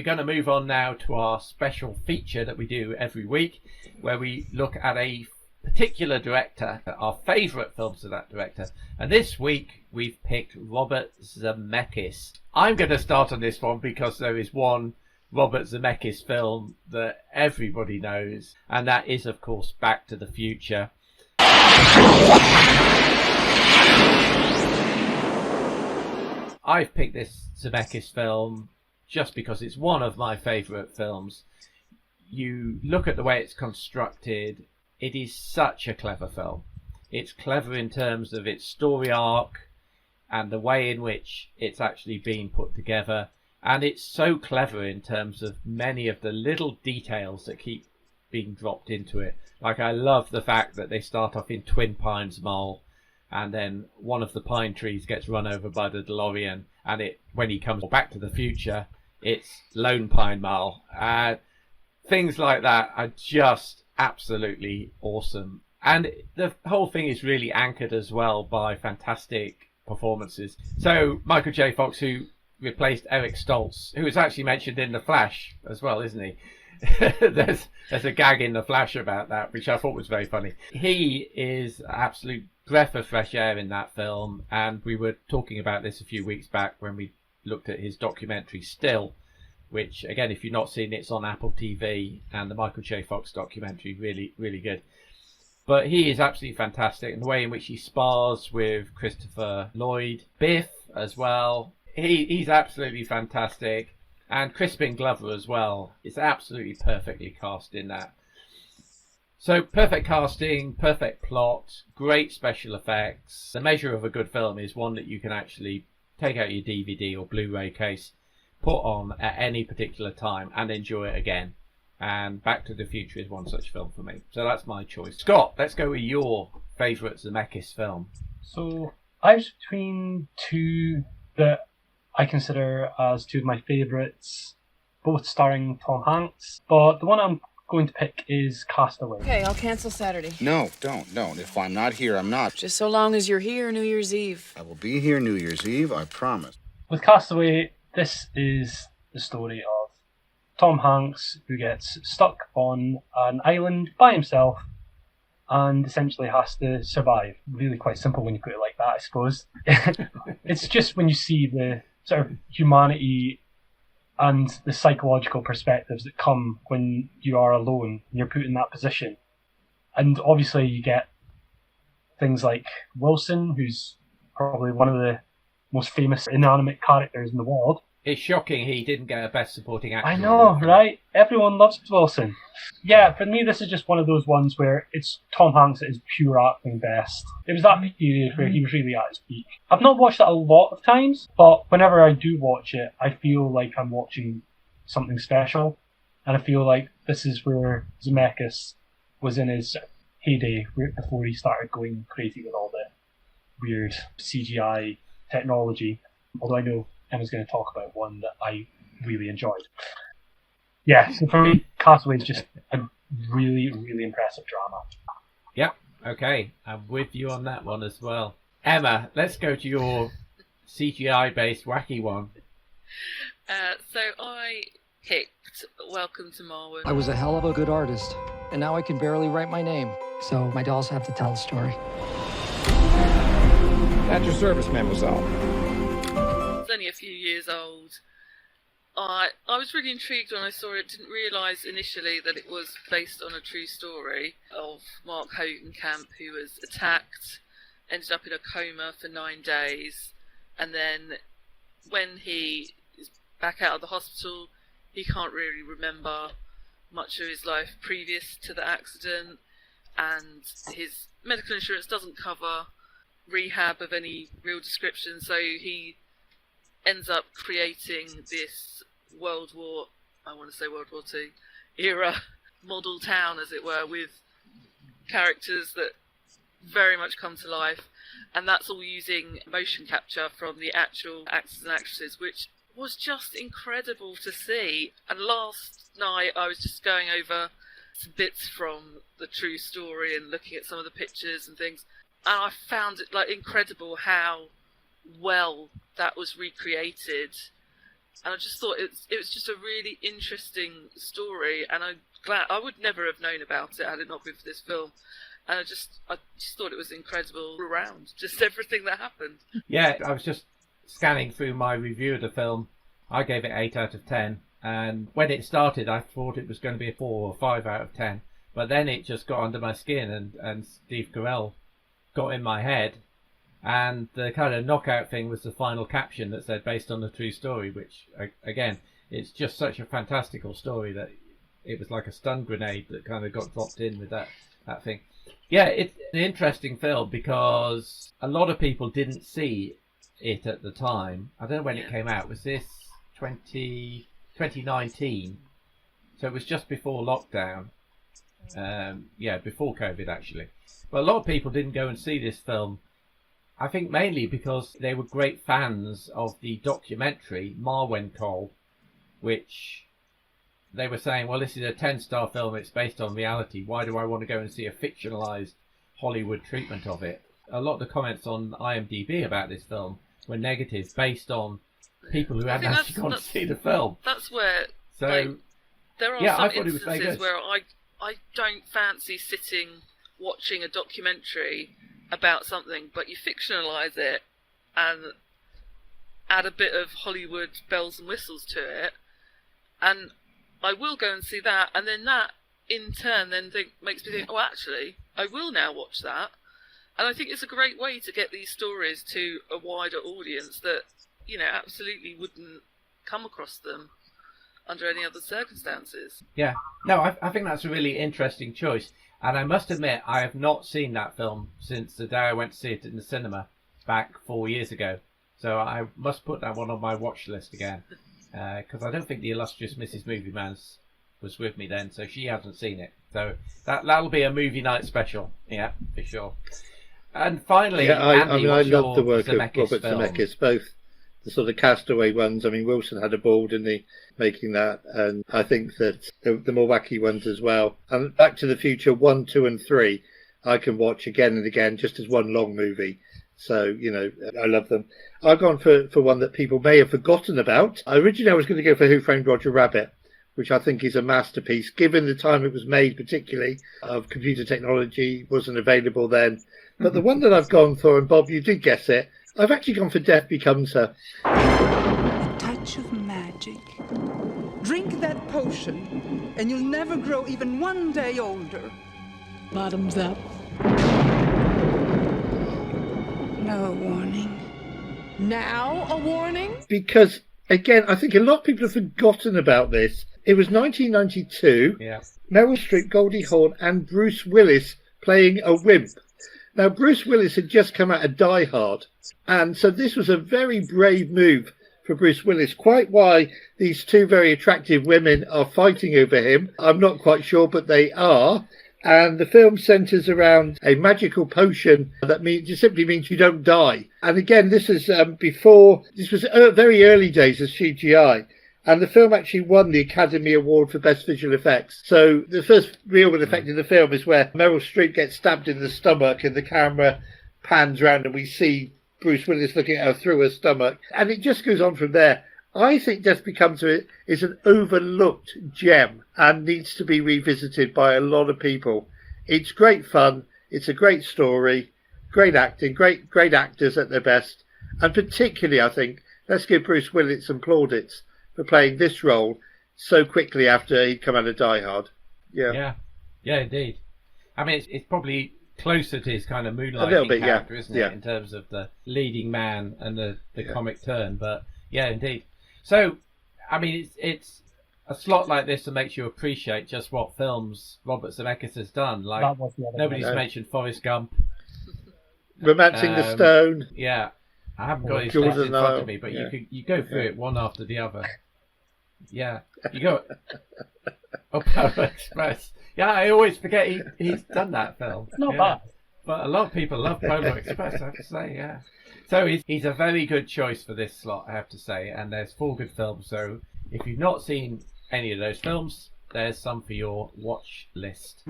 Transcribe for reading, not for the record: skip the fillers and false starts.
we're going to move on now to our special feature that we do every week, where we look at a particular director, our favourite films of that director. And this week we've picked Robert Zemekis. I'm going to start on this one because there is one Robert Zemekis film that everybody knows, and that is, of course, Back to the Future. I've picked this Zemekis film just because it's one of my favourite films. You look at the way it's constructed, it is such a clever film. It's clever in terms of its story arc and the way in which it's actually been put together. And it's so clever in terms of many of the little details that keep being dropped into it. Like, I love the fact that they start off in Twin Pines Mall, and then one of the pine trees gets run over by the DeLorean, and when he comes back to the future, it's Lone Pine Mall. Things like that are just absolutely awesome. And the whole thing is really anchored as well by fantastic performances. So Michael J. Fox, who replaced Eric Stoltz, who was actually mentioned in The Flash as well, isn't he? there's a gag in The Flash about that, which I thought was very funny. He is an absolute breath of fresh air in that film, and we were talking about this a few weeks back when we looked at his documentary Still, which, again, if you've not seen it, it's on Apple TV, and the Michael J. Fox documentary, really, really good. But he is absolutely fantastic, and the way in which he spars with Christopher Lloyd, Biff as well. He's absolutely fantastic. And Crispin Glover as well. It's absolutely perfectly cast in that. So perfect casting, perfect plot, great special effects. The measure of a good film is one that you can actually take out your DVD or Blu-ray case, put on at any particular time and enjoy it again. And Back to the Future is one such film for me. So that's my choice. Scott, let's go with your favourite Zemekis film. So I was between two that I consider as two of my favourites, both starring Tom Hanks. But the one I'm going to pick is Castaway. Okay, I'll cancel Saturday. No, don't. If I'm not here, I'm not. Just so long as you're here New Year's Eve. I will be here New Year's Eve, I promise. With Castaway, this is the story of Tom Hanks, who gets stuck on an island by himself and essentially has to survive. Really quite simple when you put it like that, I suppose. It's just when you see the sort of humanity and the psychological perspectives that come when you are alone and you're put in that position. And obviously you get things like Wilson, who's probably one of the most famous inanimate characters in the world. It's shocking he didn't get a Best Supporting Actor. I know, right? Everyone loves Wilson. Yeah, for me, this is just one of those ones where it's Tom Hanks at his pure acting best. It was that period where he was really at his peak. I've not watched it a lot of times, but whenever I do watch it, I feel like I'm watching something special. And I feel like this is where Zemekis was in his heyday, before he started going crazy with all the weird CGI technology. Although I know Emma's going to talk about one that I really enjoyed. Yeah, so for me, Castaway is just a really, really impressive drama. Yep, okay. I'm with you on that one as well. Emma, let's go to your CGI-based wacky one. So I picked Welcome to Marwen. I was a hell of a good artist, and now I can barely write my name. So my dolls have to tell a story. At your service, mademoiselle. It's only a few years old. I was really intrigued when I saw it. Didn't realise initially that it was based on a true story of Mark Hogenkamp, who was attacked, ended up in a coma for 9 days, and then when he is back out of the hospital, he can't really remember much of his life previous to the accident, and his medical insurance doesn't cover rehab of any real description, so he ends up creating this World War II era model town, as it were, with characters that very much come to life, and that's all using motion capture from the actual actors and actresses, which was just incredible to see. And last night I was just going over some bits from the true story and looking at some of the pictures and things, and I found it incredible how well that was recreated, And I just thought it was just a really interesting story, and I'm glad. I would never have known about it had it not been for this film. And I just thought it was incredible all around, just everything that happened. Yeah, I was just scanning through my review of the film. I gave it 8 out of 10, and when it started I thought it was going to be a 4 or 5 out of 10, but then it just got under my skin, and Steve Carell got in my head, and the kind of knockout thing was the final caption that said based on a true story, which again, it's just such a fantastical story that it was like a stun grenade that kind of got dropped in with that thing. Yeah, it's an interesting film because a lot of people didn't see it at the time. I don't know when it came out. Was this 2019? So it was just before lockdown. Before COVID actually. But a lot of people didn't go and see this film. I think mainly because they were great fans of the documentary Marwencol, which they were saying, well, this is a 10-star film, it's based on reality. Why do I want to go and see a fictionalized Hollywood treatment of it? A lot of the comments on IMDb about this film were negative, based on people who hadn't actually gone to see the film. That's where there are some instances where I don't fancy sitting watching a documentary about something, but you fictionalize it and add a bit of Hollywood bells and whistles to it, and I will go and see that, and then that in turn makes me think, oh, actually, I will now watch that. And I think it's a great way to get these stories to a wider audience that, absolutely wouldn't come across them under any other circumstances. Yeah, no, I think that's a really interesting choice. And I must admit, I have not seen that film since the day I went to see it in the cinema back 4 years ago. So I must put that one on my watch list again. Because I don't think the illustrious Mrs. Movie Man was with me then, so she hasn't seen it. So that'll be a movie night special, yeah, for sure. And finally, Andy, I love the work Zemekis of Robert Zemekis, both the sort of Castaway ones. I mean, Wilson had a ball, didn't he, making that? And I think that the more wacky ones as well. And Back to the Future 1, 2 and 3, I can watch again and again just as one long movie. So, I love them. I've gone for one that people may have forgotten about. Originally, I was going to go for Who Framed Roger Rabbit, which I think is a masterpiece, given the time it was made, particularly, of computer technology wasn't available then. But the one that I've gone for, and Bob, you did guess it, I've actually gone for Death Becomes Her. A touch of magic. Drink that potion, and you'll never grow even 1 day older. Bottoms up. No warning. Now a warning? Because, again, I think a lot of people have forgotten about this. It was 1992. Yeah. Meryl Streep, Goldie Hawn, and Bruce Willis playing a wimp. Now, Bruce Willis had just come out of Die Hard, and so this was a very brave move for Bruce Willis. Quite why these two very attractive women are fighting over him, I'm not quite sure, but they are. And the film centres around a magical potion that just simply means you don't die. And again, this was very early days of CGI. And the film actually won the Academy Award for Best Visual Effects. So the first real effect in the film is where Meryl Streep gets stabbed in the stomach and the camera pans round and we see Bruce Willis looking at her through her stomach. And it just goes on from there. I think Death Becomes Her is an overlooked gem and needs to be revisited by a lot of people. It's great fun. It's a great story, great acting, great actors at their best. And particularly, I think, let's give Bruce Willis some plaudits for playing this role so quickly after he'd come out of Die Hard. Yeah, indeed. I mean, it's probably closer to his kind of moonlighting character, isn't it, in terms of the leading man and the comic turn. But yeah, indeed. So, I mean, it's a slot like this that makes you appreciate just what films Robert Zemeckis has done. Like, nobody's mentioned Forrest Gump. Romancing the Stone. Yeah. I haven't got his list in front of me, but you go through it one after the other. Yeah. You go... Oh, Polar Express. Yeah, I always forget he's done that film. It's not bad. But a lot of people love Polar Express, I have to say, yeah. So he's a very good choice for this slot, I have to say. And there's 4 good films, so if you've not seen any of those films, there's some for your watch list.